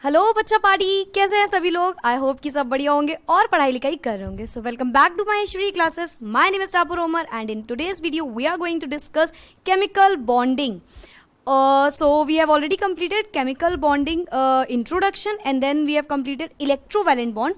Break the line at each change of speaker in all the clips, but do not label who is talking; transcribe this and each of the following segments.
Hello बच्चा party, कैसे हैं सभी लोग। आई होप कि सब बढ़िया होंगे और पढ़ाई लिखाई कर रहे होंगे। So welcome back to my Shri classes. My name is Tapur Omar and in today's video we are going to discuss chemical bonding. So we have already completed chemical bonding introduction and then we have completed electrovalent bond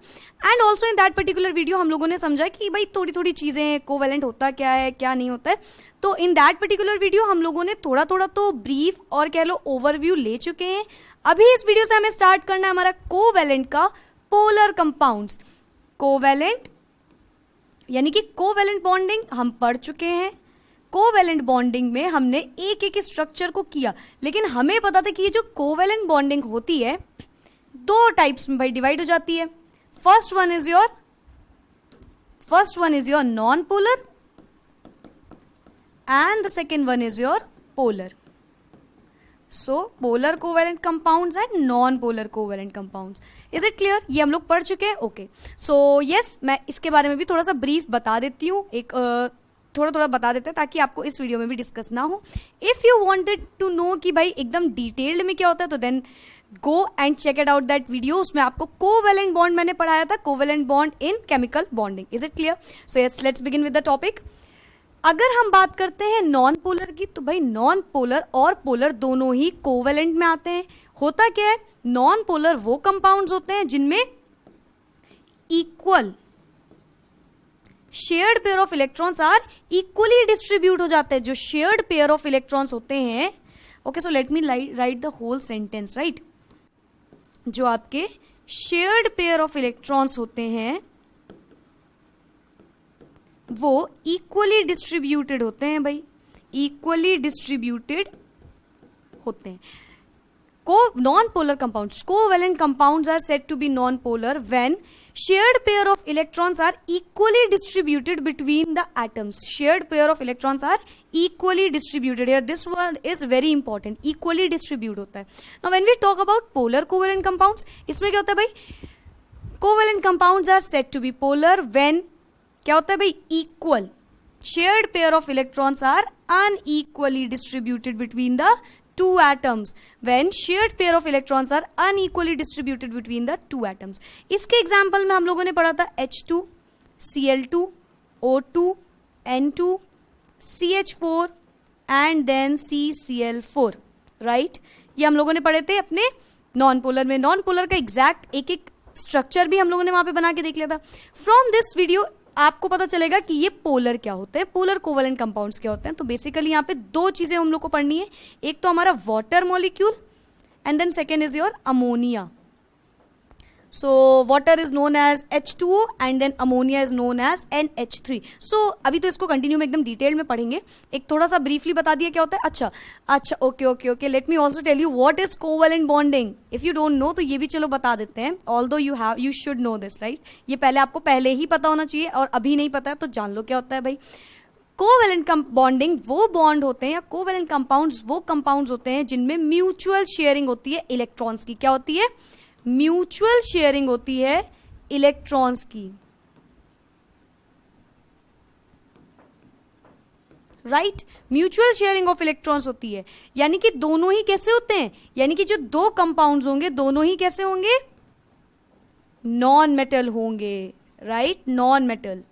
and also in that particular video हम लोगों ने समझा कि भाई थोड़ी थोड़ी चीज़ें covalent होता क्या है क्या नहीं होता है। तो इन दैट पर्टिकुलर वीडियो हम लोगों ने थोड़ा थोड़ा तो ब्रीफ और कह लो ओवरव्यू ले चुके हैं। अभी इस वीडियो से हमें स्टार्ट करना है हमारा कोवेलेंट का पोलर कंपाउंड्स। कोवेलेंट यानी कि कोवेलेंट बॉन्डिंग हम पढ़ चुके हैं। कोवेलेंट बॉन्डिंग में हमने एक एक स्ट्रक्चर को किया, लेकिन हमें पता था कि ये जो कोवेलेंट बॉन्डिंग होती है दो टाइप्स में भाई डिवाइड हो जाती है। First one is your non polar and the second one is your polar. So polar covalent compounds and non polar covalent compounds. Is it clear? ये हम लोग पढ़ चुके हैं। ओके, सो यस, मैं इसके बारे में भी थोड़ा सा ब्रीफ बता देती हूँ, एक थोड़ा थोड़ा बता देते हैं ताकि आपको इस वीडियो में भी डिस्कस ना हो। If you wanted to know कि भाई एकदम डिटेल्ड में क्या होता है तो then go and check it out that video. उसमें आपको कोवेलेंट बॉन्ड मैंने पढ़ाया था, covalent bond in chemical bonding. Is it clear? So yes, let's begin with the topic. अगर हम बात करते हैं नॉन पोलर की, तो भाई नॉन पोलर और पोलर दोनों ही कोवेलेंट में आते हैं। होता क्या है, नॉन पोलर वो कंपाउंड्स होते हैं जिनमें equal shared pair of electrons are equally distribute हो जाते हैं। जो शेयर्ड पेयर ऑफ इलेक्ट्रॉन्स होते हैं, okay, so let me write the whole sentence, right. जो आपके शेयर्ड पेयर ऑफ इलेक्ट्रॉन्स होते हैं वो इक्वली डिस्ट्रीब्यूटेड होते हैं भाई, इक्वली डिस्ट्रीब्यूटेड होते हैं। Non-polar compounds, covalent compounds are said to be non-polar when shared pair of electrons are equally distributed between the atoms. Shared pair of electrons are equally distributed. Here this word is very important. Equally distribute होता है. Now when we talk about polar covalent compounds, इसमें क्या होता है भाई? Covalent compounds are said to be polar when क्या होता है भाई? Equal. Shared pair of electrons are unequally distributed between the two atoms when shared pair of electrons are unequally distributed between the two atoms. इसके example में हम लोगों ने पढ़ा था H2, Cl2, O2, N2, CH4 and then CCl4, right. ये हम लोगों ने पढ़े थे अपने नॉन पोलर में। नॉन पोलर का एग्जैक्ट एक एक स्ट्रक्चर भी हम लोगों ने वहां पे बना के देख लिया था। फ्रॉम दिस वीडियो आपको पता चलेगा कि ये पोलर क्या होते हैं, पोलर कोवेलेंट कंपाउंड्स क्या होते हैं। तो बेसिकली यहाँ पे दो चीजें हम लोग को पढ़नी है। एक तो हमारा water molecule and then second is your ammonia. So water is known as H2O and then ammonia is known as NH3। So अभी तो इसको कंटिन्यू में एकदम डिटेल में पढ़ेंगे। एक थोड़ा सा ब्रीफली बता दिया क्या होता है। अच्छा okay, let me also tell you what is covalent bonding. If you don't know तो ये भी चलो बता देते हैं। Although you should know this, right. ये पहले आपको पहले ही पता होना चाहिए और अभी नहीं पता है तो जान लो क्या होता है भाई। कोवेलेंट बॉन्डिंग वो बॉन्ड होते हैं या कोवेलेंट कंपाउंड्स वो कंपाउंड्स होते हैं जिनमें म्यूचुअल शेयरिंग होती है इलेक्ट्रॉन्स की। क्या होती है? म्यूचुअल शेयरिंग होती है इलेक्ट्रॉन्स की, right. Mutual sharing of electrons होती है, यानी कि दोनों ही कैसे होते हैं, यानी कि जो दो कंपाउंड्स होंगे दोनों ही कैसे होंगे? नॉन मेटल होंगे, right. Non metal.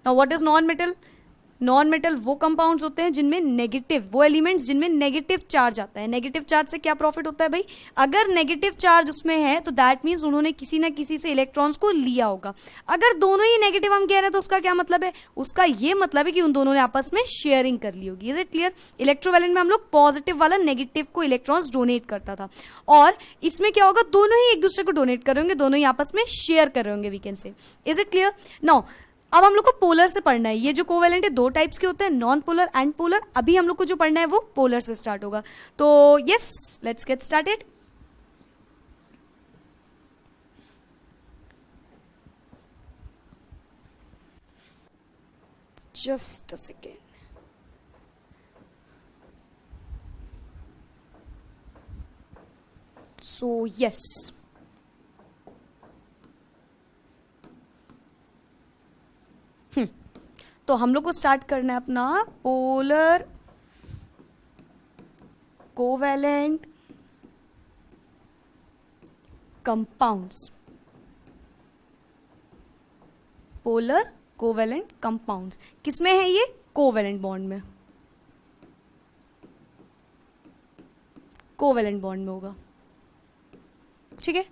Now what is non metal? Non metal वो कंपाउंड्स होते हैं जिनमें नेगेटिव, वो एलिमेंट्स जिनमें नेगेटिव चार्ज आता है। नेगेटिव चार्ज से क्या प्रॉफिट होता है भाई? अगर नेगेटिव चार्ज उसमें है तो दैट मीन्स उन्होंने किसी ना किसी से इलेक्ट्रॉन्स को लिया होगा। अगर दोनों ही नेगेटिव हम कह रहे हैं तो उसका क्या मतलब है? उसका ये मतलब है कि उन दोनों ने आपस में शेयरिंग कर ली होगी। Is it clear? इलेक्ट्रोवैलेंट में हम लोग पॉजिटिव वाला नेगेटिव को इलेक्ट्रॉन्स डोनेट करता था और इसमें क्या होगा? दोनों ही एक दूसरे को डोनेट कर रहे होंगे, दोनों ही आपस में शेयर कर रहे होंगे, we can say. Is it clear? Now अब हम लोग को पोलर से पढ़ना है। ये जो कोवेलेंट है दो टाइप्स के होते हैं, नॉन पोलर एंड पोलर। अभी हम लोग को जो पढ़ना है वो पोलर से स्टार्ट होगा। तो yes, let's get started. Just a second. So yes, तो हम लोग को स्टार्ट करना है अपना polar covalent compounds, polar covalent compounds, किसमें है ये? कोवेलेंट बॉन्ड में, कोवेलेंट बॉन्ड में होगा, ठीक है।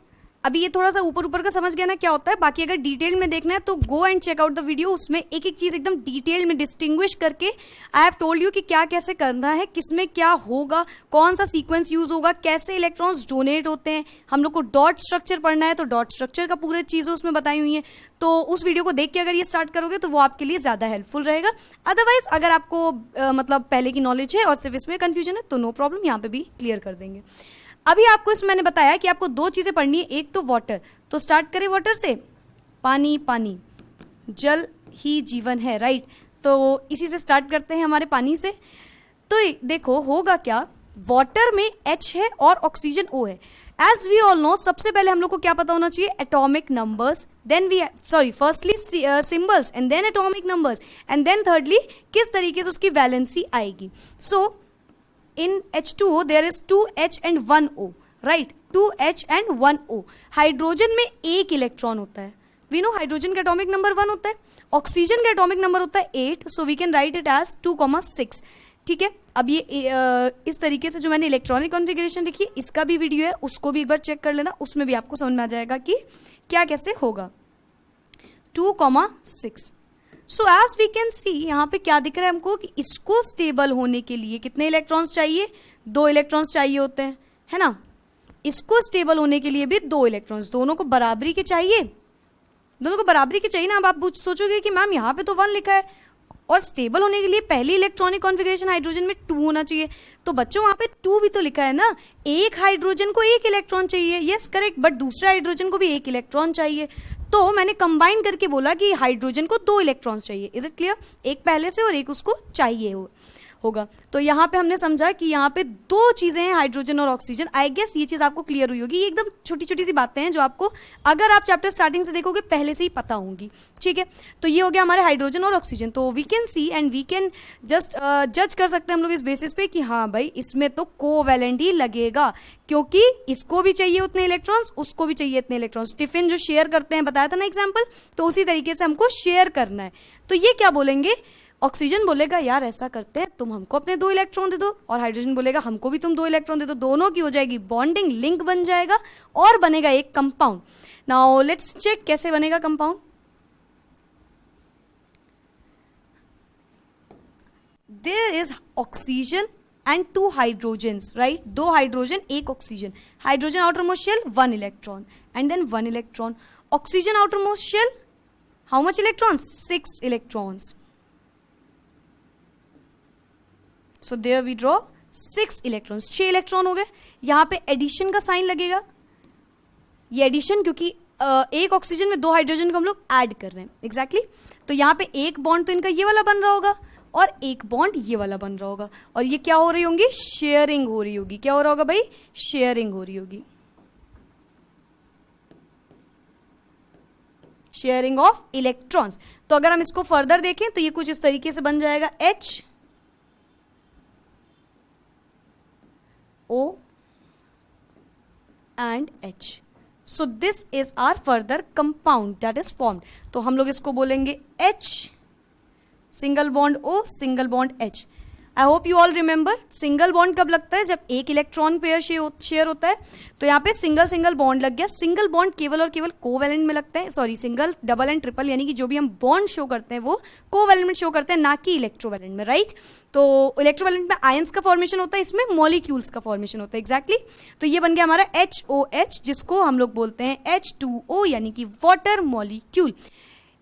अभी ये थोड़ा सा ऊपर ऊपर का समझ गया ना क्या होता है, बाकी अगर डिटेल में देखना है तो go and check out the video, उसमें एक एक चीज एकदम डिटेल में डिस्टिंग्विश करके आई हैव टोल्ड यू कि क्या कैसे करना है, किसमें क्या होगा, कौन सा सीक्वेंस यूज होगा, कैसे इलेक्ट्रॉन्स डोनेट होते हैं। हम लोग को डॉट स्ट्रक्चर पढ़ना है तो डॉट स्ट्रक्चर का पूरे चीजें उसमें बताई हुई हैं, तो उस वीडियो को देख के अगर ये स्टार्ट करोगे तो वो आपके लिए ज्यादा हेल्पफुल रहेगा। अदरवाइज अगर आपको मतलब पहले की नॉलेज है और सिर्फ इसमें कंफ्यूजन है तो नो प्रॉब्लम, यहाँ पे भी क्लियर कर देंगे। अभी आपको इसमें मैंने बताया कि आपको दो चीजें पढ़नी है, एक तो वाटर, तो स्टार्ट करें वाटर से। पानी, पानी जल ही जीवन है, राइट, तो इसी से स्टार्ट करते हैं हमारे पानी से। तो देखो होगा क्या, वाटर में H है और ऑक्सीजन O है। एज वी ऑल नो, सबसे पहले हम लोग को क्या पता होना चाहिए? Atomic numbers, then firstly symbols and then atomic numbers and then thirdly किस तरीके से उसकी वैलेंसी आएगी। So in H2O there is 2H and 1O, right? 2H and 1O। Hydrogen में एक इलेक्ट्रॉन होता है, वी नो हाइड्रोजन का एटॉमिक नंबर 1 होता है, ऑक्सीजन का एटॉमिक नंबर होता है 8, so we can write it as 2,6, ठीक है। अब ये इस तरीके से जो मैंने इलेक्ट्रॉनिक कॉन्फ़िगरेशन लिखी है, इसका भी वीडियो है, उसको भी एक बार चेक कर लेना, उसमें भी आपको समझ में आ जाएगा कि क्या कैसे होगा। 2,6। So as we can see, यहाँ पे क्या दिख रहा है हमको कि इसको स्टेबल होने के लिए कितने इलेक्ट्रॉन्स चाहिए? 2 इलेक्ट्रॉन्स चाहिए होते हैं, है ना। इसको स्टेबल होने के लिए भी 2 इलेक्ट्रॉन्स, दोनों को बराबरी के चाहिए, दोनों को बराबरी के चाहिए ना। अब आप सोचोगे कि मैम यहाँ पे तो 1 लिखा है और स्टेबल होने के लिए पहली इलेक्ट्रॉनिक कॉन्फ़िगरेशन हाइड्रोजन में 2 होना चाहिए, तो बच्चों वहाँ पे 2 भी तो लिखा है ना। एक हाइड्रोजन को 1 इलेक्ट्रॉन चाहिए, यस करेक्ट, बट दूसरे हाइड्रोजन को भी 1 इलेक्ट्रॉन चाहिए, तो मैंने कंबाइन करके बोला कि हाइड्रोजन को 2 इलेक्ट्रॉन्स चाहिए। Is it clear? एक पहले से और एक उसको चाहिए होगा। तो यहाँ पे हमने समझा कि यहाँ पे 2 चीजें हैं, हाइड्रोजन और ऑक्सीजन। आई गेस ये चीज आपको क्लियर हुई होगी। ये एकदम छोटी छोटी सी बातें हैं जो आपको अगर आप चैप्टर स्टार्टिंग से देखोगे पहले से ही पता होंगी, ठीक है। तो ये हो गया हमारे हाइड्रोजन और ऑक्सीजन। तो we can see and we can just जज कर सकते हैं हम लोग इस बेसिस पे कि हाँ भाई इसमें तो कोवैलेंट ही लगेगा, क्योंकि इसको भी चाहिए उतने इलेक्ट्रॉन्स, उसको भी चाहिए इतने इलेक्ट्रॉन्स। टिफिन जो शेयर करते हैं, बताया था ना एग्जाम्पल, तो उसी तरीके से हमको शेयर करना है। तो ये क्या बोलेंगे? ऑक्सीजन बोलेगा यार ऐसा करते हैं, तुम हमको अपने 2 इलेक्ट्रॉन दे दो, और हाइड्रोजन बोलेगा हमको भी तुम 2 इलेक्ट्रॉन दे दो। दोनों की हो जाएगी बॉन्डिंग, लिंक बन जाएगा और बनेगा एक कंपाउंड। नाउ लेट्स चेक कैसे बनेगा compound. There is oxygen and 2 hydrogens, right, 2 hydrogen 1 oxygen. Hydrogen outermost shell 1 electron and then 1 electron. Oxygen outermost shell how much electrons? 6 electrons. So there we draw 6 electrons, 6 electron हो गए। यहाँ पे addition का sign लगेगा, ये addition क्योंकि एक oxygen में 2 हाइड्रोजन को हम लोग ऐड कर रहे हैं, एग्जैक्टली। तो यहाँ पे एक बॉन्ड तो इनका ये वाला बन रहा होगा और एक बॉन्ड ये वाला बन रहा होगा, और ये क्या हो रही होंगी? शेयरिंग हो रही होगी। क्या हो रहा होगा भाई? शेयरिंग हो रही होगी, शेयरिंग ऑफ इलेक्ट्रॉन्स। तो अगर हम इसको फर्दर देखें तो ये कुछ इस तरीके से बन जाएगा, H O and H. So this is our further compound that is formed. तो हम लोग इसको बोलेंगे H single bond O single bond H। I hope you all remember, single bond कब लगता है? जब एक इलेक्ट्रॉन पेयर शेयर होता है। तो यहाँ पे सिंगल सिंगल बॉन्ड लग गया। सिंगल बॉन्ड केवल और केवल कोवैलेंट में लगता है, sorry single, double and triple, यानी कि जो भी हम बॉन्ड शो करते हैं वो कोवैलेंट में शो करते हैं, ना कि इलेक्ट्रोवैलेंट में, राइट। तो इलेक्ट्रोवैलेंट में आयंस का फॉर्मेशन होता है, इसमें मॉलिक्यूल्स का फॉर्मेशन होता है, एग्जैक्टली। तो ये बन गया हमारा HOH, जिसको हम लोग बोलते हैं H2O, यानी कि water molecule.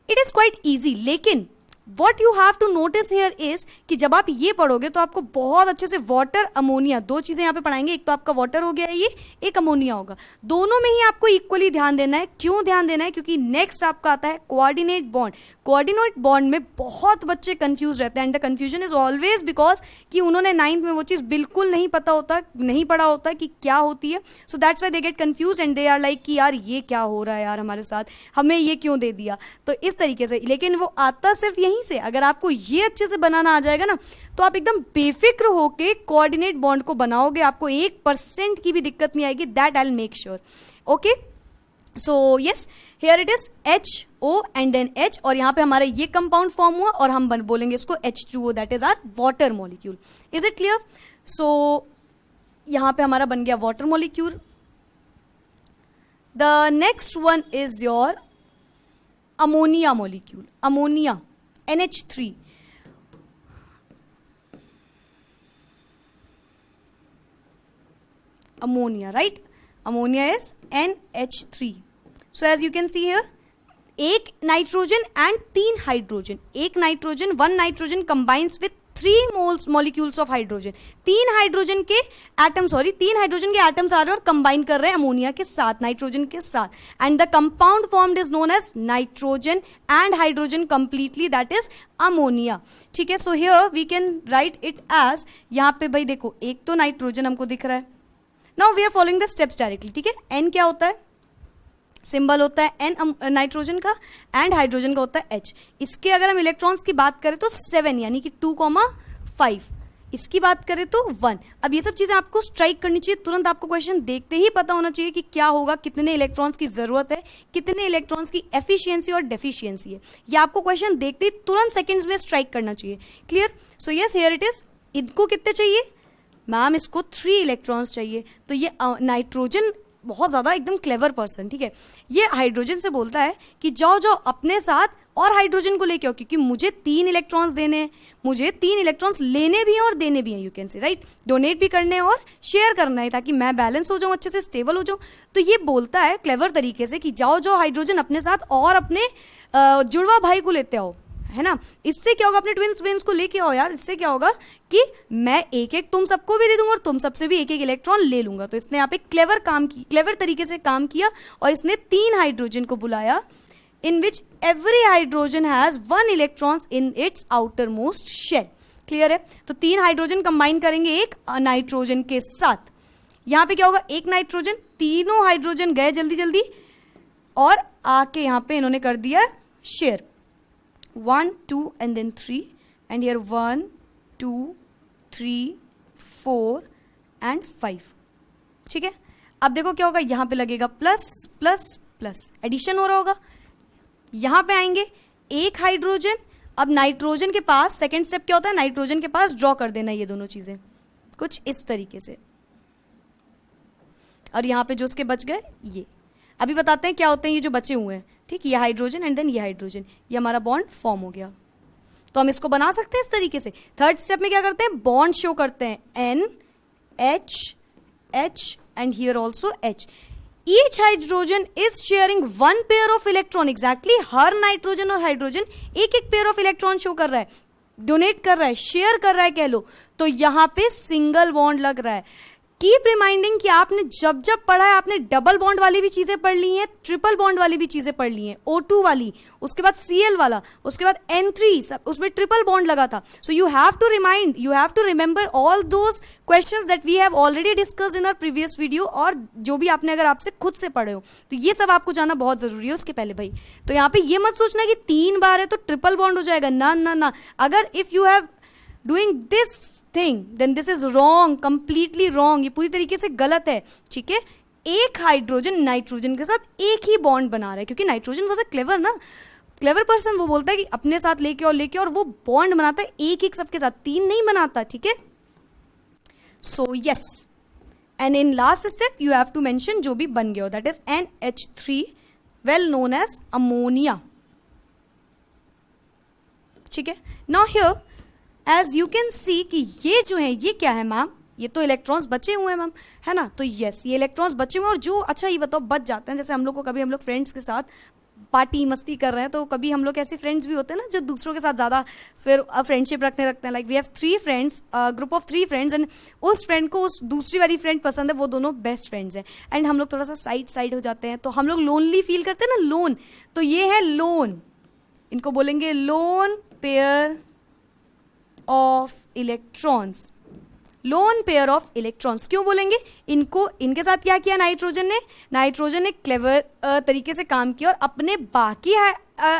It is quite easy, लेकिन what you have to notice here is कि जब आप ये पढ़ोगे तो आपको बहुत अच्छे से वाटर अमोनिया, 2 चीजें यहाँ पे पढ़ाएंगे, एक तो आपका वाटर हो गया ये, एक अमोनिया होगा, दोनों में ही आपको इक्वली ध्यान देना है। क्यों ध्यान देना है? क्योंकि नेक्स्ट आपका आता है कोऑर्डिनेट बॉन्ड। कोऑर्डिनेट बॉन्ड में बहुत बच्चे कंफ्यूज रहते हैं, and the confusion is always because कि उन्होंने 9th में वो चीज़ बिल्कुल नहीं पता होता, नहीं पढ़ा होता कि क्या होती है। So that's why they get confuse and they are like कि यार ये क्या हो रहा है यार हमारे साथ, हमें ये क्यों दे दिया। तो इस तरीके से, लेकिन वो आता सिर्फ यहीं से। अगर आपको ये अच्छे से बनाना आ जाएगा ना तो आप एकदम बेफिक्र होके कोऑर्डिनेट बॉन्ड को बनाओगे, आपको 1% की भी दिक्कत नहीं आएगी, that I will make sure. Okay, so yes, here it is HO and then H, और यहाँ पे हमारा ये कंपाउंड फॉर्म हुआ और हम बोलेंगे इसको H2O, that is our water molecule. Is it clear? So यहाँ पे हमारा बन गया water molecule. The next one is your ammonia molecule. Ammonia NH3. Ammonia, right? Ammonia is NH3. So as you can see here, एक nitrogen and 3 hydrogen. एक nitrogen, 1 nitrogen combines with 3 molecules of hydrogen. 3 hydrogen के atoms आ रहे हैं और combine कर रहे हैं ammonia के साथ, नाइट्रोजन के साथ. And the compound formed is known as nitrogen and hydrogen completely, that is ammonia. ठीक है, so here we can write it as, यहाँ पे भाई देखो एक तो नाइट्रोजन हमको दिख रहा है. Now we are following the steps directly. ठीक है, N क्या होता है? सिंबल होता है N नाइट्रोजन का, एंड हाइड्रोजन का होता है H. इसके अगर हम इलेक्ट्रॉन्स की बात करें तो 7, यानी कि 2,5. इसकी बात करें तो 1. अब ये सब चीजें आपको स्ट्राइक करनी चाहिए तुरंत. आपको क्वेश्चन देखते ही पता होना चाहिए कि क्या होगा, कितने इलेक्ट्रॉन्स की जरूरत है, कितने इलेक्ट्रॉन्स की एफिशिएंसी और डेफिशिएंसी है. ये आपको क्वेश्चन देखते ही तुरंत सेकेंड्स में स्ट्राइक करना चाहिए. Clear? So yes, here it is. इनको कितने चाहिए मैम? इसको 3 इलेक्ट्रॉन्स चाहिए. तो ये नाइट्रोजन बहुत ज़्यादा एकदम क्लेवर पर्सन, ठीक है, ये हाइड्रोजन से बोलता है कि जाओ जाओ अपने साथ और हाइड्रोजन को लेके आओ, क्योंकि मुझे 3 इलेक्ट्रॉन्स देने हैं, मुझे 3 इलेक्ट्रॉन्स लेने भी हैं और देने भी हैं. You can say right, donate भी करने हैं और शेयर करना है, ताकि मैं बैलेंस हो जाऊँ, अच्छे से स्टेबल हो जाऊँ. तो ये बोलता है क्लेवर तरीके से कि जाओ जाओ हाइड्रोजन अपने साथ और अपने जुड़वा भाई को लेते आओ, है ना. इससे क्या होगा? अपने ट्विन्स को लेके आओ यार. इससे क्या होगा कि मैं एक एक तुम सबको भी दे दूंगा और तुम सबसे भी एक एक इलेक्ट्रॉन ले लूंगा. तो इसने यहाँ पे क्लेवर तरीके से काम किया और इसने 3 हाइड्रोजन को बुलाया, in which every hydrogen has 1 electrons in its outermost shell. Clear है? तो 3 हाइड्रोजन कंबाइन करेंगे एक नाइट्रोजन के साथ. यहाँ पे क्या होगा? एक नाइट्रोजन, तीनों हाइड्रोजन गए जल्दी जल्दी और आके यहाँ पे इन्होंने कर दिया share. 1, 2 and then 3, and here 1, 2, 3, 4 and 5. ठीक है, अब देखो क्या होगा, यहाँ पे लगेगा प्लस प्लस प्लस, एडिशन हो रहा होगा. यहाँ पे आएंगे एक हाइड्रोजन. अब नाइट्रोजन के पास सेकेंड स्टेप क्या होता है? नाइट्रोजन के पास ड्रॉ कर देना ये दोनों चीजें कुछ इस तरीके से, और यहाँ पे जो उसके बच गए ये. अभी बताते हैं क्या होते हैं ये जो बचे हुए हैं. ठीक, ये हाइड्रोजन एंड देन ये हाइड्रोजन, ये हमारा बॉन्ड फॉर्म हो गया. तो हम इसको बना सकते हैं इस तरीके से. थर्ड स्टेप में क्या करते हैं? बॉन्ड शो करते हैं, N H H and here also H. Each hydrogen is sharing 1 pair of electron. Exactly her nitrogen और हाइड्रोजन एक एक पेयर ऑफ इलेक्ट्रॉन शो कर रहा है, डोनेट कर रहा है, शेयर कर रहा है कह लो. तो यहाँ पे सिंगल बॉन्ड लग रहा है. कीप रिमाइंडिंग कि आपने जब जब पढ़ा है आपने डबल बॉन्ड वाली भी चीजें पढ़ ली हैं, ट्रिपल बॉन्ड वाली भी चीजें पढ़ ली हैं, O2 वाली, उसके बाद Cl वाला, उसके बाद N3, सब उसमें ट्रिपल बॉन्ड लगा था. So you have to remember all those questions that we have already discussed in our previous video, और जो भी आपने अगर आपसे खुद से पढ़े हो तो ये सब आपको जाना बहुत जरूरी है उसके पहले भाई. तो यहाँ पे ये मत सोचना कि 3 बार है तो ट्रिपल बॉन्ड हो जाएगा, ना ना ना. अगर if you have doing this thing then this is wrong, completely wrong. ये पूरी तरीके से गलत है. ठीक है, एक हाइड्रोजन नाइट्रोजन के साथ एक ही बॉन्ड बना रहा है, क्योंकि nitrogen was a clever person. वो बोलता है कि अपने साथ लेके और वो बॉन्ड बनाता है एक एक सबके साथ, 3 नहीं बनाता. ठीक है, so yes, and in last step you have to mention जो भी बन गया हो, that is NH3 well known as ammonia. ठीक है, now here as you can see कि ये जो है ये क्या है मैम? ये तो इलेक्ट्रॉन्स बचे हुए हैं मैम, है ना. तो यस, ये इलेक्ट्रॉन्स बचे हुए हैं, और जो अच्छा ये बताओ बच जाते हैं, जैसे हम लोग को कभी हम लोग फ्रेंड्स के साथ पार्टी मस्ती कर रहे हैं, तो कभी हम लोग ऐसे फ्रेंड्स भी होते हैं ना जो दूसरों के साथ ज़्यादा फिर फ्रेंडशिप रखने लगते हैं. Like we have 3 friends, group of 3 friends, and उस फ्रेंड को उस दूसरी वाली फ्रेंड पसंद है, वो दोनों बेस्ट फ्रेंड्स हैं, एंड हम लोग थोड़ा सा साइड हो जाते हैं, तो हम लोग लोनली फील करते हैं ना, लोन. तो ये है लोन, इनको बोलेंगे lone pair of electrons. Lone pair of electrons क्यों बोलेंगे? इनको, इनके साथ क्या किया नाइट्रोजन ने क्लेवर तरीके से काम किया और अपने बाकी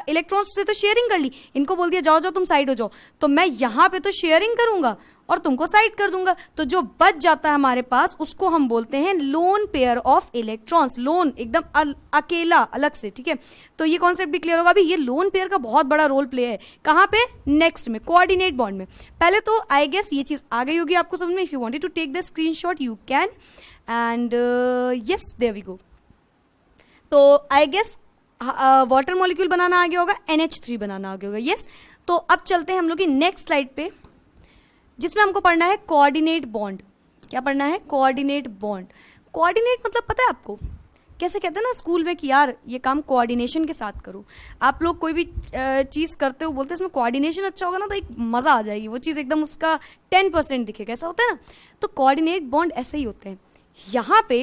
इलेक्ट्रॉन्स से तो शेयरिंग कर ली. इनको बोल दिया जाओ जाओ तुम साइड हो जाओ, तो मैं यहाँ पे तो शेयरिंग करूंगा और तुमको साइड कर दूंगा, तो जो बच जाता है हमारे पास उसको हम बोलते हैं lone pair of electrons. Loan एकदम अकेला अलग से, ठीक है। तो ये कॉन्सेप्ट भी क्लियर होगा। अभी ये लोन पेयर का बहुत बड़ा रोल प्ले है कहाँ पे, नेक्स्ट में कोऑर्डिनेट बॉन्ड में। पहले तो आई गेस ये चीज आ गई होगी आपको समझ में। If you wanted to take the screenshot you can, and yes there we go. तो आई गेस वाटर मॉलिक्यूल बनाना आ गया होगा, NH3 बनाना आ गया होगा, यस। तो अब चलते हैं हम लोग की नेक्स्ट स्लाइड पे, जिसमें हमको पढ़ना है कोऑर्डिनेट बॉन्ड। क्या पढ़ना है, कोऑर्डिनेट बॉन्ड। कोऑर्डिनेट मतलब पता है आपको कैसे कहते हैं ना स्कूल में कि यार ये काम कोऑर्डिनेशन के साथ करो। आप लोग कोई भी चीज़ करते हो बोलते हैं इसमें कोऑर्डिनेशन अच्छा होगा ना तो एक मज़ा आ जाएगी, वो चीज़ एकदम उसका 10% दिखेगा, ऐसा होता है ना। तो कोऑर्डिनेट बॉन्ड ऐसे ही होते हैं। यहाँ पे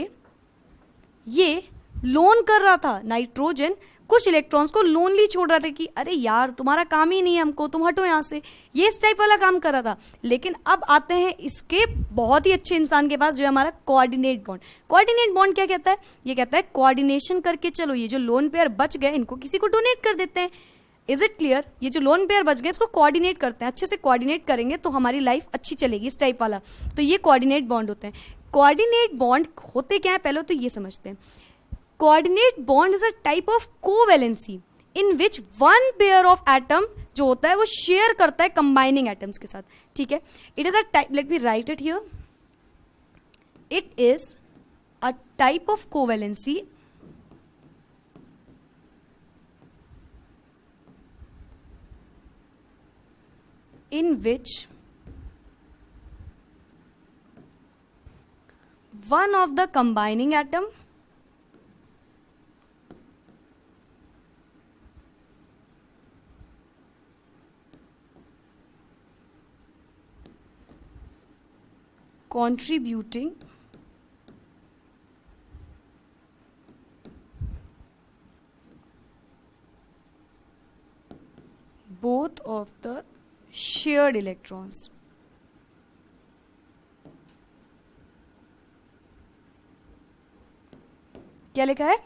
ये लोन कर रहा था नाइट्रोजन, कुछ इलेक्ट्रॉन्स को लोनली छोड़ रहा था कि अरे यार तुम्हारा काम ही नहीं है हमको, तुम हटो यहाँ से, ये इस टाइप वाला काम कर रहा था। लेकिन अब आते हैं इसके बहुत ही अच्छे इंसान के पास जो है हमारा कोऑर्डिनेट बॉन्ड। कोऑर्डिनेट बॉन्ड क्या कहता है, ये कहता है कोऑर्डिनेशन करके चलो ये जो लोन पेयर बच गए इनको किसी को डोनेट कर देते हैं। इज इट क्लियर, ये जो लोन पेयर बच गए इसको कोऑर्डिनेट करते हैं, अच्छे से कोऑर्डिनेट करेंगे तो हमारी लाइफ अच्छी चलेगी, इस टाइप वाला। तो ये कोऑर्डिनेट बॉन्ड होते हैं। कोऑर्डिनेट बॉन्ड होते क्या है पहले तो ये समझते हैं। Coordinate bond is a type of covalency in which one pair of atom जो होता है वो शेयर करता है कंबाइनिंग एटम्स के साथ, ठीक है। It is a type, late me right it here, it is a type of covalency in which one of the combining atom contributing both of the shared electrons. क्या लिखा है,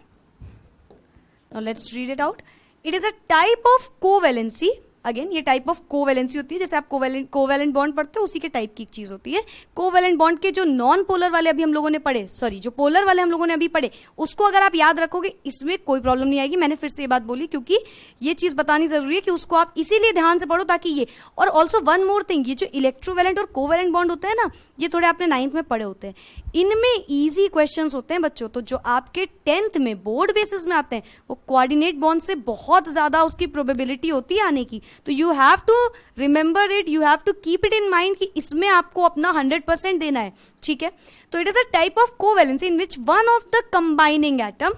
now let's read it out. It is a type of covalency. Again ये type of covalency होती है, जैसे आप covalent bond पढ़ते हो उसी के टाइप की एक चीज होती है। कोवैलेंट बॉन्ड के जो नॉन पोलर वाले अभी हम लोगों ने पढ़े, सॉरी जो पोलर वाले हम लोगों ने अभी पढ़े, उसको अगर आप याद रखोगे इसमें कोई प्रॉब्लम नहीं आएगी। मैंने फिर से ये बात बोली क्योंकि ये चीज बतानी जरूरी है कि उसको आप इसीलिए ध्यान से पढ़ो ताकि ये, और ऑल्सो वन मोर थिंग, ये जो इलेक्ट्रोवैलेंट और कोवैलेंट बॉन्ड होते हैं ना, ये थोड़े आपने 9th में पढ़े होते हैं, इनमें ईजी क्वेश्चन होते हैं बच्चों। तो जो आपके 10th में बोर्ड बेसिस में आते हैं वो कोऑर्डिनेट बॉन्ड से बहुत ज्यादा उसकी प्रोबेबिलिटी होती है आने की। तो you have to remember it, you have to keep it in mind कि इसमें आपको अपना 100% देना है, ठीक है। तो it is a type of covalency in which one of the combining atom,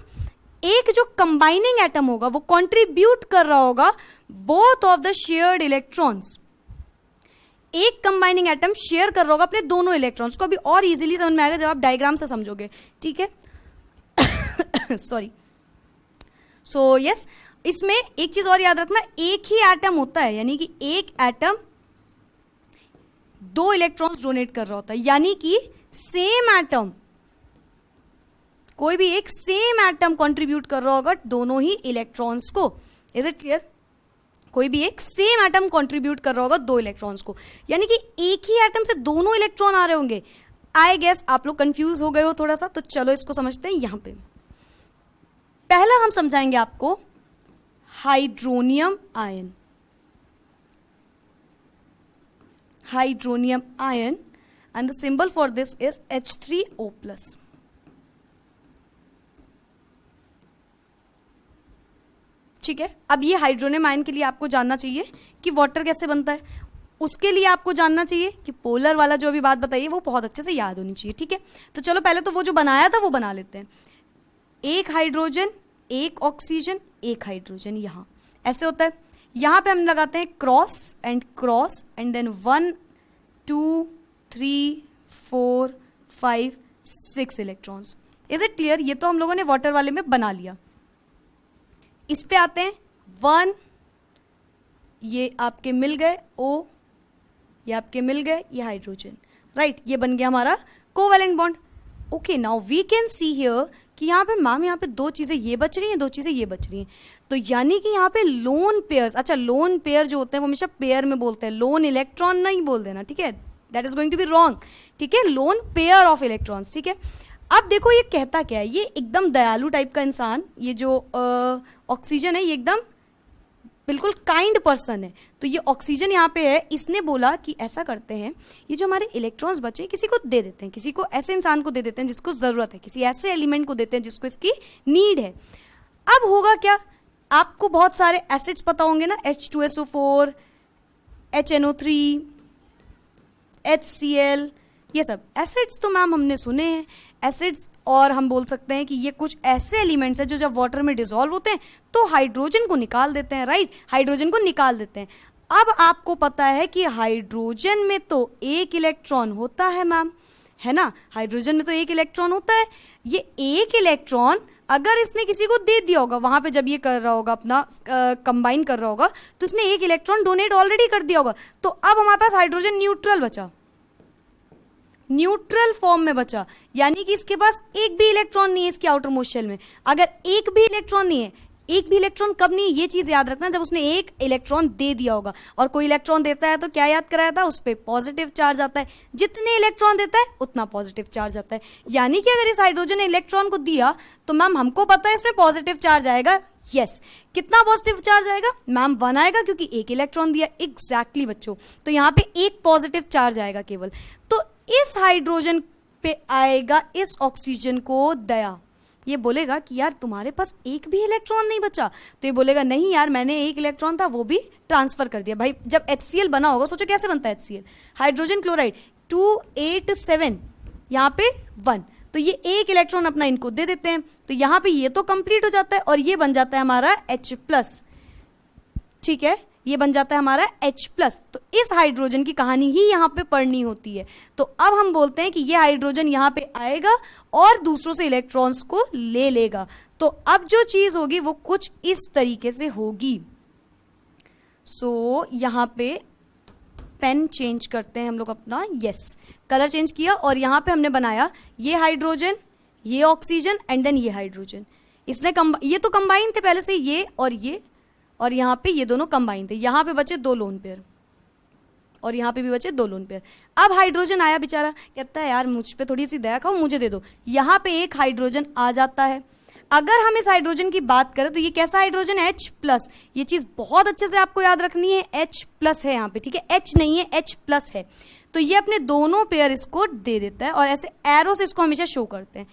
एक जो कंबाइनिंग एटम होगा वो कंट्रीब्यूट कर रहा होगा both of the shared electrons. एक कंबाइनिंग एटम शेयर कर रहा होगा अपने दोनों इलेक्ट्रॉन्स को। अभी और इजीली समझ में आएगा जब आप डायग्राम से समझोगे, ठीक है। सॉरी। सो यस, इसमें एक चीज और याद रखना, एक ही एटम होता है, यानी कि एक एटम 2 इलेक्ट्रॉन्स डोनेट कर रहा होता है, यानी कि सेम एटम, कोई भी एक सेम एटम कंट्रीब्यूट कर रहा होगा दोनों ही इलेक्ट्रॉन्स को। इज इट क्लियर, कोई भी एक सेम एटम कंट्रीब्यूट कर रहा होगा 2 इलेक्ट्रॉन्स को, यानी कि एक ही एटम से दोनों इलेक्ट्रॉन आ रहे होंगे। आई गेस आप लोग कंफ्यूज हो गए हो थोड़ा सा, तो चलो इसको समझते हैं। यहां पे पहला हम समझाएंगे आपको hydronium ion. Hydronium ion and the symbol for this is H3O+। ठीक है, अब ये हाइड्रोनियम आयन के लिए आपको जानना चाहिए कि वाटर कैसे बनता है, उसके लिए आपको जानना चाहिए कि पोलर वाला जो अभी बात बताइए वो बहुत अच्छे से याद होनी चाहिए, ठीक है। तो चलो पहले तो वो जो बनाया था वो बना लेते हैं। एक हाइड्रोजन, एक ऑक्सीजन, एक हाइड्रोजन, यहां ऐसे होता है। यहां पे हम लगाते हैं cross and then 1 2 3 4 5 6 electrons. Is it clear, ये तो हम लोगों ने वाटर वाले में बना लिया। इस पे आते हैं 1, ये आपके मिल गए O, ये आपके मिल गए ये हाइड्रोजन, राइट। ये बन गया हमारा covalent bond. Okay, now we can see here कि यहाँ पे मैम यहाँ पे 2 चीजें ये बच रही हैं, 2 चीजें ये बच रही हैं। तो यानी कि यहाँ पे लोन पेयर्स, अच्छा लोन पेयर जो होते हैं वो हमेशा पेयर में बोलते हैं, लोन इलेक्ट्रॉन नहीं बोल देना, ठीक है। That is going to be wrong, ठीक है, लोन पेयर ऑफ इलेक्ट्रॉन्स, ठीक है। अब देखो ये कहता क्या है, ये एकदम दयालु टाइप का इंसान, ये जो ऑक्सीजन है ये एकदम बिल्कुल काइंड पर्सन है। तो ये ऑक्सीजन यहाँ पे है, इसने बोला कि ऐसा करते हैं, ये जो हमारे इलेक्ट्रॉन्स बचे किसी को दे देते हैं, किसी को ऐसे इंसान को दे देते हैं जिसको ज़रूरत है, किसी ऐसे एलिमेंट को देते हैं जिसको इसकी नीड है। अब होगा क्या, आपको बहुत सारे एसिड्स पता होंगे ना, H2SO4, HNO3, HCl, ये सब एसिड्स तो मैम हमने सुने हैं एसिड्स, और हम बोल सकते हैं कि ये कुछ ऐसे एलिमेंट्स हैं जो जब वाटर में डिसॉल्व होते हैं तो हाइड्रोजन को निकाल देते हैं, राइट, हाइड्रोजन को निकाल देते हैं। अब आपको पता है कि हाइड्रोजन में तो एक इलेक्ट्रॉन होता है मैम, है ना, हाइड्रोजन में तो एक इलेक्ट्रॉन होता है। ये एक इलेक्ट्रॉन अगर इसने किसी को दे दिया होगा वहां पे, जब ये कर रहा होगा अपना कंबाइन कर रहा होगा, तो इसने एक इलेक्ट्रॉन डोनेट ऑलरेडी कर दिया होगा। तो अब हमारे पास हाइड्रोजन न्यूट्रल बचा, न्यूट्रल फॉर्म में बचा, यानी कि इसके पास एक भी इलेक्ट्रॉन नहीं है इसके आउटर मोस्ट शेल में। अगर एक भी इलेक्ट्रॉन नहीं है, एक भी इलेक्ट्रॉन कब नहीं, ये चीज याद रखना, जब उसने एक इलेक्ट्रॉन दे दिया होगा। और कोई इलेक्ट्रॉन देता है तो क्या याद कराया था, उस पर पॉजिटिव चार्ज आता है, जितने इलेक्ट्रॉन देता है उतना पॉजिटिव चार्ज आता है। यानी कि अगर इस हाइड्रोजन ने इलेक्ट्रॉन को दिया तो मैम हमको पता है इसमें पॉजिटिव चार्ज आएगा, यस। कितना पॉजिटिव चार्ज आएगा मैम, 1 आएगा, क्योंकि एक इलेक्ट्रॉन दिया, एग्जैक्टली बच्चों। तो यहाँ पे एक पॉजिटिव चार्ज आएगा केवल। तो इस हाइड्रोजन पे आएगा इस ऑक्सीजन को दया, ये बोलेगा कि यार तुम्हारे पास एक भी इलेक्ट्रॉन नहीं बचा। तो ये बोलेगा नहीं यार, मैंने एक इलेक्ट्रॉन था वो भी ट्रांसफर कर दिया। भाई जब HCl बना होगा, सोचो कैसे बनता है HCl, हाइड्रोजन क्लोराइड 287, यहाँ पे 1, तो ये एक इलेक्ट्रॉन अपना इनको दे देते हैं। तो यहाँ पे ये तो कंप्लीट हो जाता है और ये बन जाता है हमारा H+, ठीक है, ये बन जाता है हमारा H+। तो इस हाइड्रोजन की कहानी ही यहाँ पे पढ़नी होती है। तो अब हम बोलते हैं कि ये हाइड्रोजन यहाँ पे आएगा और दूसरों से इलेक्ट्रॉन्स को ले लेगा। तो अब जो चीज होगी वो कुछ इस तरीके से होगी। सो यहाँ पे पेन चेंज करते हैं हम लोग अपना, यस, कलर चेंज किया और यहाँ पे हमने बनाया ये हाइड्रोजन, ये ऑक्सीजन एंड देन ये हाइड्रोजन। इसने ये तो कंबाइन थे पहले से, ये और यहाँ पे ये दोनों कंबाइन थे। यहाँ पे बचे 2 लोन पेयर और यहाँ पे भी बचे 2 लोन पेयर। अब हाइड्रोजन आया बेचारा, कहता है यार मुझ पे थोड़ी सी दया खाओ, मुझे दे दो। यहाँ पे एक हाइड्रोजन आ जाता है। अगर हम इस हाइड्रोजन की बात करें तो ये कैसा हाइड्रोजन है, H+। ये चीज बहुत अच्छे से आपको याद रखनी है, H+ है यहाँ पे, ठीक है, H नहीं है, H+ है। तो ये अपने दोनों पेयर इसको दे देता है और ऐसे एरो से इसको हमेशा शो करते हैं,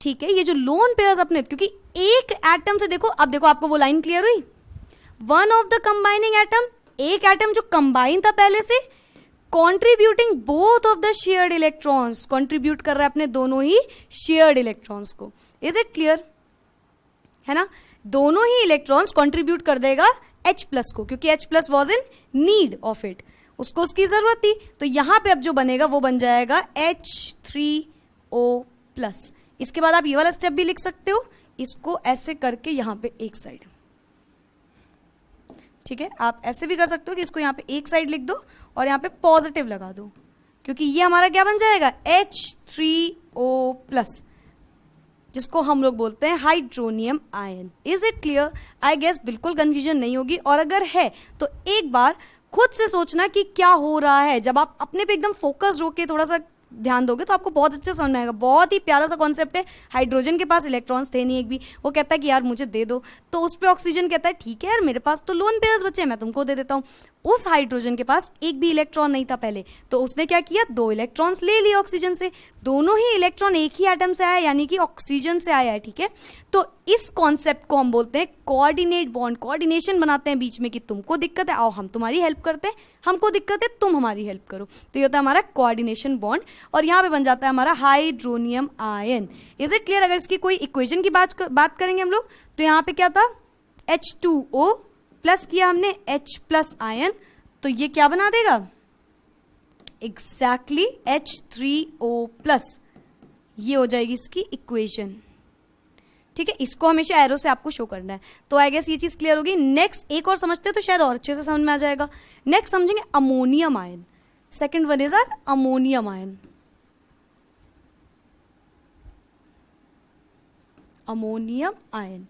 ठीक है। ये जो लोन पेयर्स अपने, क्योंकि एक एटम से देखो, अब देखो आपको वो लाइन क्लियर हुई, one of the combining atom, एक एटम जो कंबाइन था पहले से, contributing both of the shared electrons, contribute कर रहा है अपने दोनों ही शेयर्ड इलेक्ट्रॉन्स को। इज इट क्लियर, है ना, दोनों ही इलेक्ट्रॉन्स कॉन्ट्रीब्यूट कर देगा H+ को, क्योंकि H+ was in need of it, उसको उसकी जरूरत थी। तो यहां पे अब जो बनेगा वो बन जाएगा H3O+। इसके बाद आप ये वाला स्टेप भी लिख सकते हो, इसको ऐसे करके यहां पे एक साइड, ठीक है, आप ऐसे भी कर सकते हो कि इसको यहाँ पे एक साइड लिख दो और यहाँ पे पॉजिटिव लगा दो, क्योंकि ये हमारा क्या बन जाएगा, H3O+, जिसको हम लोग बोलते हैं hydronium ion. Is it clear, I guess बिल्कुल कंफ्यूजन नहीं होगी। और अगर है तो एक बार खुद से सोचना कि क्या हो रहा है। जब आप अपने पे एकदम फोकस्ड होके थोड़ा सा ध्यान दोगे तो आपको बहुत अच्छे समझ में आएगा। बहुत ही प्यारा सा कॉन्सेप्ट है। हाइड्रोजन के पास इलेक्ट्रॉन्स थे नहीं एक भी, वो कहता है कि यार मुझे दे दो, तो उस पर ऑक्सीजन कहता है ठीक है यार मेरे पास तो लोन पेयर्स बचे हैं, मैं तुमको दे देता हूँ। उस हाइड्रोजन के पास एक भी इलेक्ट्रॉन नहीं था पहले, तो उसने क्या किया, 2 इलेक्ट्रॉन्स ले लिए ऑक्सीजन से। दोनों ही इलेक्ट्रॉन एक ही एटम से आया, यानी कि ऑक्सीजन से आया है, ठीक है। तो इस कॉन्सेप्ट को हम बोलते हैं कोऑर्डिनेट बॉन्ड। कोऑर्डिनेशन बनाते हैं बीच में कि तुमको दिक्कत है, आओ हम तुम्हारी हेल्प करते हैं, हमको दिक्कत है तुम हमारी हेल्प करो। तो ये होता है हमारा कोऑर्डिनेशन बॉन्ड और यहाँ पे बन जाता है हमारा hydronium ion. Is it clear. अगर इसकी कोई इक्वेशन की बात करेंगे हम लोग, तो यहाँ पे क्या था, H2O प्लस किया हमने H+ आयन, तो ये क्या बना देगा, एग्जैक्टली H3O+। ये हो जाएगी इसकी इक्वेशन, ठीक है। इसको हमेशा एरो से आपको शो करना है। तो आई गेस ये चीज क्लियर होगी। नेक्स्ट एक और समझते हैं तो शायद और अच्छे से समझ में आ जाएगा। नेक्स्ट समझेंगे ammonium ion. Second one is our ammonium ion. Ammonium ion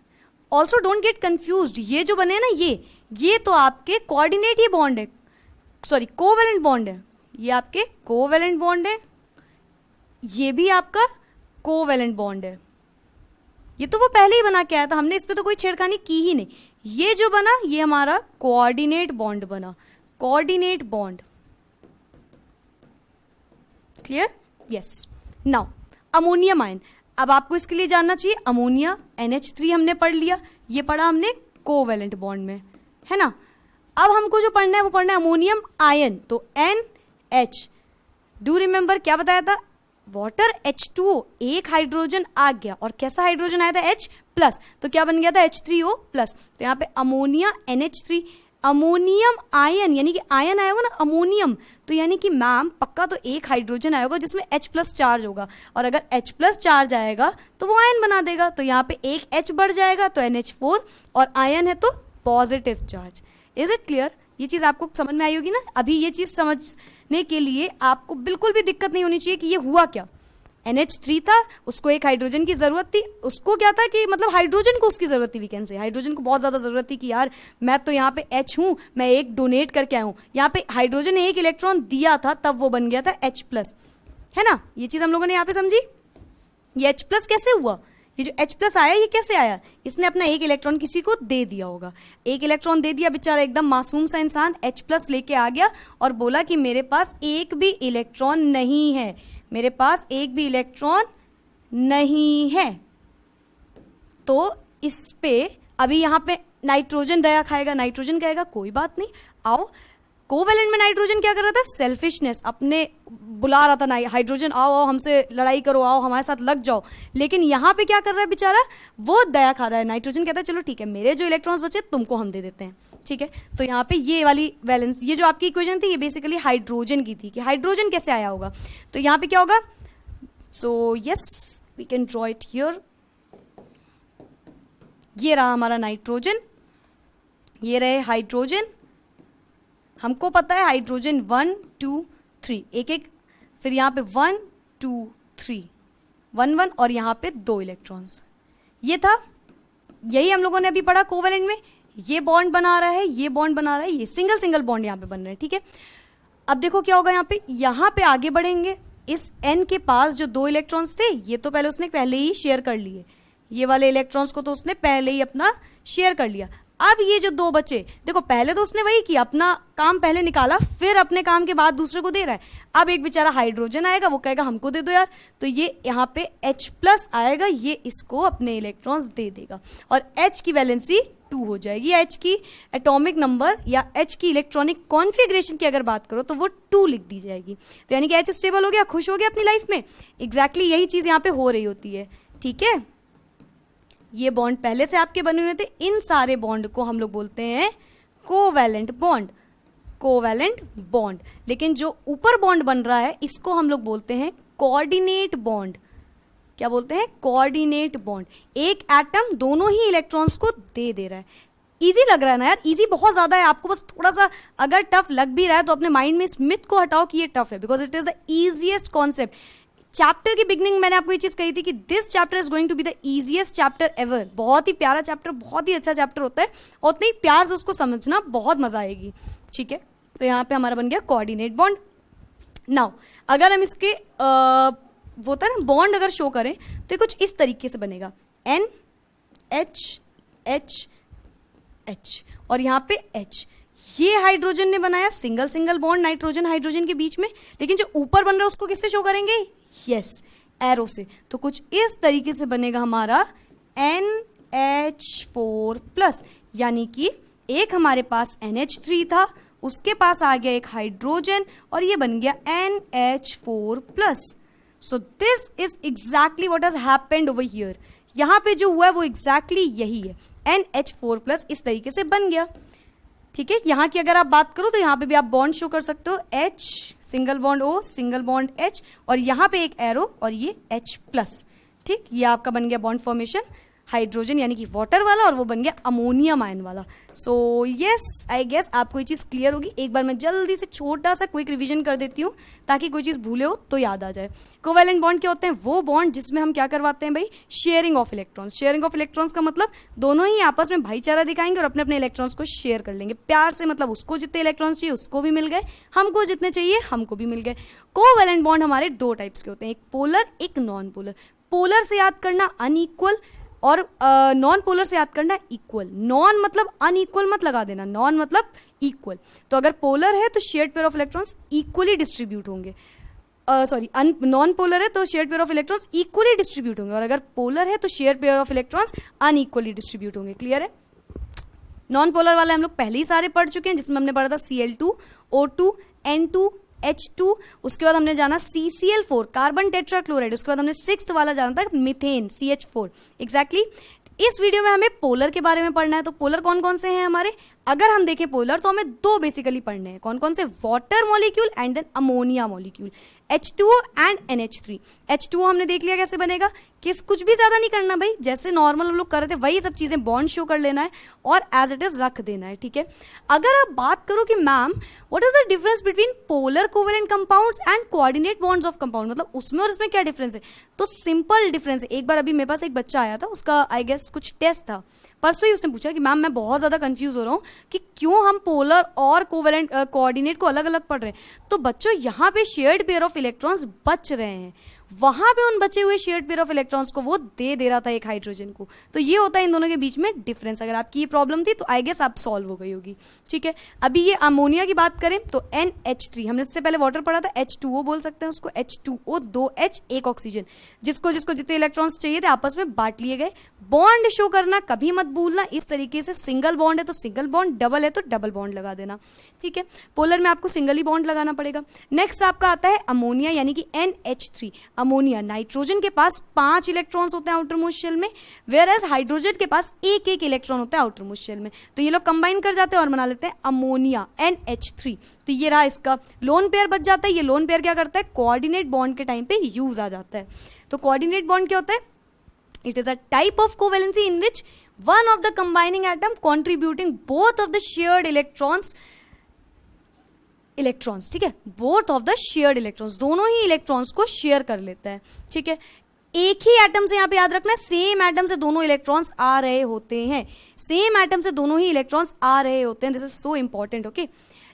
also don't get confused, ये जो बने ना ये तो आपके कोऑर्डिनेट ही बॉन्ड है, सॉरी कोवेलेंट बॉन्ड है। ये आपके कोवैलेंट बॉन्ड है, ये भी आपका कोवैलेंट बॉन्ड है। ये तो वो पहले ही बना के आया था, हमने इस पे तो कोई छेड़खानी की ही नहीं। ये जो बना ये हमारा कोऑर्डिनेट बॉन्ड बना, coordinate bond. Clear? Yes. Now ammonium ion, अब आपको इसके लिए जानना चाहिए अमोनिया NH3 हमने पढ़ लिया, ये पढ़ा हमने कोवैलेंट बॉन्ड में, है ना। अब हमको जो पढ़ना है वो पढ़ना है अमोनियम आयन, तो NH, डू रिमेंबर क्या बताया था, वाटर H2O, एक हाइड्रोजन आ गया और कैसा हाइड्रोजन आया था H प्लस, तो क्या बन गया था H3O प्लस। तो यहाँ पे अमोनिया NH3, अमोनियम आयन यानी कि आयन आया होगा ना अमोनियम, तो यानी कि मैम पक्का तो एक हाइड्रोजन आया होगा जिसमें H प्लस चार्ज होगा, और अगर H प्लस चार्ज आएगा तो वो आयन बना देगा, तो यहाँ पे एक H बढ़ जाएगा तो NH4, और आयन है तो positive charge. Is it clear? ये चीज़ आपको समझ में आई होगी ना। अभी ये चीज़ समझने के लिए आपको बिल्कुल भी दिक्कत नहीं होनी चाहिए कि ये हुआ क्या। NH3 था, उसको एक हाइड्रोजन की ज़रूरत थी, उसको क्या था कि मतलब हाइड्रोजन को उसकी ज़रूरत थी, वी कैन से हाइड्रोजन को बहुत ज़्यादा ज़रूरत थी कि यार मैं तो यहाँ पे H हूँ, मैं एक डोनेट करके आया हूँ, यहाँ पे हाइड्रोजन ने एक इलेक्ट्रॉन दिया था तब वो बन गया था H प्लस, है ना। ये चीज़ हम लोगों ने यहाँ पे समझी। ये H प्लस कैसे हुआ, ये जो H प्लस आया ये कैसे आया, इसने अपना एक इलेक्ट्रॉन किसी को दे दिया होगा, एक इलेक्ट्रॉन दे दिया, बेचारा एकदम मासूम सा इंसान H प्लस लेके आ गया और बोला कि मेरे पास एक भी इलेक्ट्रॉन नहीं है, मेरे पास एक भी इलेक्ट्रॉन नहीं है। तो इस पे अभी यहाँ पे नाइट्रोजन दया खाएगा, नाइट्रोजन कहेगा कोई बात नहीं, आओ। कोवैलेंट में नाइट्रोजन क्या कर रहा था, सेल्फिशनेस, अपने बुला रहा था हाइड्रोजन, आओ आओ हमसे लड़ाई करो, आओ हमारे साथ लग जाओ। लेकिन यहाँ पे क्या कर रहा है बेचारा, वो दया खा रहा है। नाइट्रोजन कहता है चलो ठीक है, मेरे जो इलेक्ट्रॉन्स बचे तुमको हम दे देते हैं, ठीक है। तो यहाँ पे ये वाली बैलेंस, ये जो आपकी इक्वेशन थी ये बेसिकली हाइड्रोजन की थी कि हाइड्रोजन कैसे आया होगा। तो यहाँ पे क्या होगा, so yes we can draw it here. ये रहा हमारा नाइट्रोजन, ये रहे हाइड्रोजन, हमको पता है हाइड्रोजन 1 2 3 एक एक, फिर यहाँ पे 1 2 3 1 1 और यहाँ पे 2 इलेक्ट्रॉन्स। ये था, यही हम लोगों ने अभी पढ़ा कोवैलेंट में, ये बॉन्ड बना रहा है, ये बॉन्ड बना रहा है, ये सिंगल सिंगल बॉन्ड यहाँ पे बन रहे हैं, ठीक है। अब देखो क्या होगा, यहाँ पे आगे बढ़ेंगे, इस N के पास जो 2 इलेक्ट्रॉन्स थे ये तो पहले उसने पहले ही शेयर कर लिए, ये वाले इलेक्ट्रॉन्स को तो उसने पहले ही अपना शेयर कर लिया। अब ये जो 2 बचे, देखो पहले तो उसने वही किया, अपना काम पहले निकाला, फिर अपने काम के बाद दूसरे को दे रहा है। अब एक बेचारा हाइड्रोजन आएगा, वो कहेगा हमको दे दो यार, तो ये यहाँ पे H प्लस आएगा, ये इसको अपने इलेक्ट्रॉन्स दे देगा और H की वैलेंसी 2 हो जाएगी। H की एटॉमिक नंबर या H की इलेक्ट्रॉनिक कॉन्फ़िगरेशन की अगर बात करो तो वो 2 लिख दी जाएगी। तो यानी कि H स्टेबल हो गया, खुश हो गया अपनी लाइफ में। एग्जैक्टली यही चीज़ यहाँ पे हो रही होती है, ठीक है। ये बॉन्ड पहले से आपके बने हुए थे, इन सारे बॉन्ड को हम लोग बोलते हैं कोवैलेंट बॉन्ड, कोवैलेंट बॉन्ड। लेकिन जो ऊपर बॉन्ड बन रहा है इसको हम लोग बोलते हैं कोऑर्डिनेट बॉन्ड। क्या बोलते हैं, कोऑर्डिनेट बॉन्ड। एक एटम दोनों ही इलेक्ट्रॉन्स को दे दे रहा है। इजी लग रहा है ना यार, इजी बहुत ज़्यादा है। आपको बस थोड़ा सा अगर टफ लग भी रहा है तो अपने माइंड में इस मिथ को हटाओ कि ये टफ है, because it is the easiest concept. Chapter की बिगनिंग मैंने आपको ये चीज़ कही थी कि this chapter is going to be the easiest chapter ever. बहुत ही प्यारा चैप्टर, बहुत ही अच्छा चैप्टर होता है और उतने ही प्यार से उसको समझना, बहुत मजा आएगी, ठीक है। तो यहाँ पे हमारा बन गया कोऑर्डिनेट बॉन्ड। नाउ अगर हम इसके वो होता है ना बॉन्ड अगर शो करें तो ये कुछ इस तरीके से बनेगा, N H H H और यहाँ पे H। ये हाइड्रोजन ने बनाया single single bond nitrogen hydrogen के बीच में, लेकिन जो ऊपर बन रहा है उसको किससे शो करेंगे, यस एरो से। तो कुछ इस तरीके से बनेगा हमारा NH4 प्लस, यानी कि एक हमारे पास NH3 था, उसके पास आ गया एक हाइड्रोजन और ये बन गया NH4 plus. So this is exactly what has happened over here. यहाँ पे जो हुआ है वो एग्जैक्टली यही है, NH4 प्लस इस तरीके से बन गया, ठीक है। यहाँ की अगर आप बात करो तो यहाँ पे भी आप बॉन्ड शो कर सकते हो, H single bond O single bond H और यहाँ पे एक एरो और ये H प्लस, ठीक। ये आपका बन गया बॉन्ड फॉर्मेशन। हाइड्रोजन यानी कि वाटर वाला, और वो बन गया अमोनियम आयन वाला। सो यस, आई गेस आपको ये चीज़ क्लियर होगी। एक बार मैं जल्दी से छोटा सा क्विक रिवीजन कर देती हूँ ताकि कोई चीज़ भूले हो तो याद आ जाए। कोवैलेंट बॉन्ड क्या होते हैं? वो बॉन्ड जिसमें हम क्या करवाते हैं भाई? Sharing of electrons. Sharing of electrons का मतलब दोनों ही आपस में भाईचारा दिखाएंगे और अपने अपने इलेक्ट्रॉन्स को शेयर कर लेंगे प्यार से, मतलब उसको जितने इलेक्ट्रॉन्स चाहिए उसको भी मिल गए, हमको जितने चाहिए हमको भी मिल गए। कोवैलेंट बॉन्ड हमारे दो टाइप्स के होते हैं, एक पोलर एक नॉन पोलर। पोलर से याद करना अनइक्वल, और नॉन पोलर से याद करना इक्वल। नॉन मतलब अनइक्वल मत लगा देना, नॉन मतलब इक्वल। तो अगर पोलर है तो shared pair of electrons equally distribute होंगे, सॉरी नॉन पोलर है तो shared pair of electrons equally distribute होंगे, और अगर पोलर है तो shared pair of electrons unequally distribute होंगे। क्लियर है? नॉन पोलर वाले हम लोग पहले ही सारे पढ़ चुके हैं, जिसमें हमने पढ़ा था Cl2, O2, N2, H2, उसके बाद हमने जाना CCl4 कार्बन टेट्राक्लोराइड, उसके बाद हमने सिक्स्थ वाला जाना था मीथेन CH4। एग्जैक्टली इस वीडियो में हमें पोलर के बारे में पढ़ना है। तो पोलर कौन कौन से हैं हमारे? अगर हम देखें पोलर तो हमें दो बेसिकली पढ़ने हैं। कौन कौन से? Water molecule and then ammonia molecule, H2O and NH3। H2O हमने देख लिया कैसे बनेगा, कुछ भी ज्यादा नहीं करना भाई, जैसे नॉर्मल हम लोग कर रहे थे वही सब चीजें बॉन्ड शो कर लेना है और एज इट इज रख देना है। ठीक है, अगर आप बात करो कि ma'am what is the difference between polar covalent compounds and coordinate bonds of compound, मतलब उसमें और इसमें क्या डिफरेंस है? तो सिंपल डिफरेंस है। एक बार अभी मेरे पास एक बच्चा आया था, उसका आई गेस कुछ टेस्ट था, परसों ही उसने पूछा कि मैम मैं बहुत ज़्यादा कंफ्यूज हो रहा हूँ कि क्यों हम पोलर और कोवेलेंट कोऑर्डिनेट को अलग अलग पढ़ रहे हैं। तो बच्चों यहाँ पे शेयर्ड पेयर ऑफ इलेक्ट्रॉन्स बच रहे हैं, वहां पे उन बचे हुए शेयर्ड पेयर ऑफ इलेक्ट्रॉन्स को वो दे रहा था एक हाइड्रोजन को। तो ये होता है इन दोनों के बीच में डिफरेंस। अगर आपकी ये प्रॉब्लम थी तो आई गेस आप सॉल्व हो गई होगी। ठीक है, अभी ये अमोनिया की बात करें तो NH3, हमने इससे पहले वाटर पढ़ा था, H2O बोल सकते हैं उसको, H2O 2H 1 ऑक्सीजन, जिसको जिसको जितने इलेक्ट्रॉन्स चाहिए थे आपस में बांट लिए गए। बॉन्ड शो करना कभी मत भूलना, इस तरीके से सिंगल बॉन्ड है तो सिंगल बॉन्ड, डबल है तो डबल बॉन्ड लगा देना। ठीक है, पोलर में आपको सिंगल ही बॉन्ड लगाना पड़ेगा। नेक्स्ट आपका आता है अमोनिया यानी कि NH3। अमोनिया, नाइट्रोजन के पास 5 इलेक्ट्रॉन्स होते हैं आउटर मोस्ट शेल में, वेयर एज हाइड्रोजन के पास एक एक इलेक्ट्रॉन होता है आउटर मोस्ट शेल में। तो ये लोग कंबाइन कर जाते हैं और बना लेते हैं अमोनिया NH3। तो ये रहा इसका लोन पेयर बच जाता है। ये लोन पेयर क्या करता है? कोऑर्डिनेट बॉन्ड के टाइम पे यूज आ जाता है। तो कोऑर्डिनेट बॉन्ड क्या होता है? It is a type of covalency in which one of the combining atom contributing both of the shared electrons, ठीक है, both of the shared electrons, दोनों ही इलेक्ट्रॉन्स को शेयर कर लेता है। ठीक है, एक ही एटम से यहाँ पे याद रखना है, सेम एटम से दोनों इलेक्ट्रॉन्स आ रहे होते हैं, सेम एटम से दोनों ही इलेक्ट्रॉन्स आ रहे होते हैं। This is so important. Okay,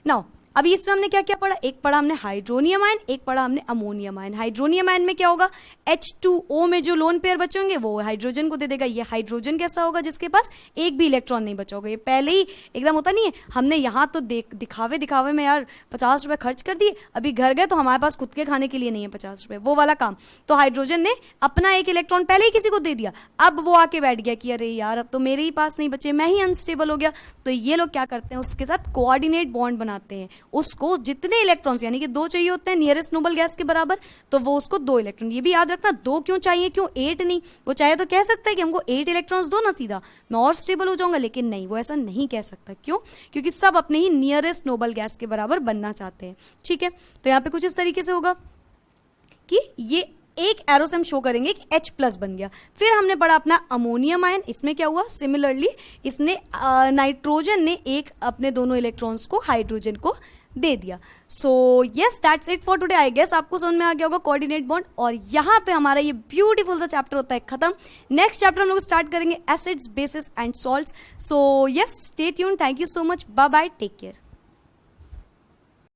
now अभी इसमें हमने क्या क्या पढ़ा? एक पढ़ा हमने हाइड्रोनियम आयन, एक पढ़ा हमने अमोनियम आयन। हाइड्रोनियम आयन में क्या होगा? H2O में जो लोन पेयर बचे होंगे वो हाइड्रोजन को दे देगा। ये हाइड्रोजन कैसा होगा? जिसके पास एक भी इलेक्ट्रॉन नहीं बचा होगा। ये पहले ही एकदम होता नहीं है, हमने यहाँ तो दिखावे में यार 50 रुपये खर्च कर दिए, अभी घर गए तो हमारे पास खुद के खाने के लिए नहीं है 50 रुपये, वो वाला काम। तो हाइड्रोजन ने अपना एक इलेक्ट्रॉन पहले ही किसी को दे दिया, अब वो आके बैठ गया कि अरे यार अब तो मेरे ही पास नहीं बचे, मैं ही अनस्टेबल हो गया। तो ये लोग क्या करते हैं? उसके साथ कोऑर्डिनेट बॉन्ड बनाते हैं। उसको जितने इलेक्ट्रॉन्स यानी कि 2 चाहिए होते हैं नियरेस्ट नोबल गैस के बराबर, तो वो उसको 2 इलेक्ट्रॉन, ये भी याद रखना 2 क्यों चाहिए, क्यों 8 नहीं? वो चाहे तो कह सकता है कि हमको 8 इलेक्ट्रॉन्स दो ना सीधा, मैं और स्टेबल हो जाऊंगा, लेकिन नहीं, वो ऐसा नहीं कह सकता। क्यों? क्योंकि सब अपने ही नियरेस्ट नोबल गैस के बराबर बनना चाहते हैं। ठीक है, तो यहाँ पे कुछ इस तरीके से होगा कि ये एक एरो से हम शो करेंगे कि H+ बन गया। फिर हमने पढ़ा अपना अमोनियम आयन, इसमें क्या हुआ? सिमिलरली इसने नाइट्रोजन ने एक अपने दोनों इलेक्ट्रॉन्स को हाइड्रोजन को दे दिया। So yes, that's it for today. I guess आपको समझ में आ गया होगा कोऑर्डिनेट बॉन्ड, और यहाँ पे हमारा ये ब्यूटीफुल सा चैप्टर होता है खत्म। नेक्स्ट चैप्टर हम लोग स्टार्ट करेंगे acids, bases and salts. So yes, stay tuned. Thank you so much, bye bye, take care.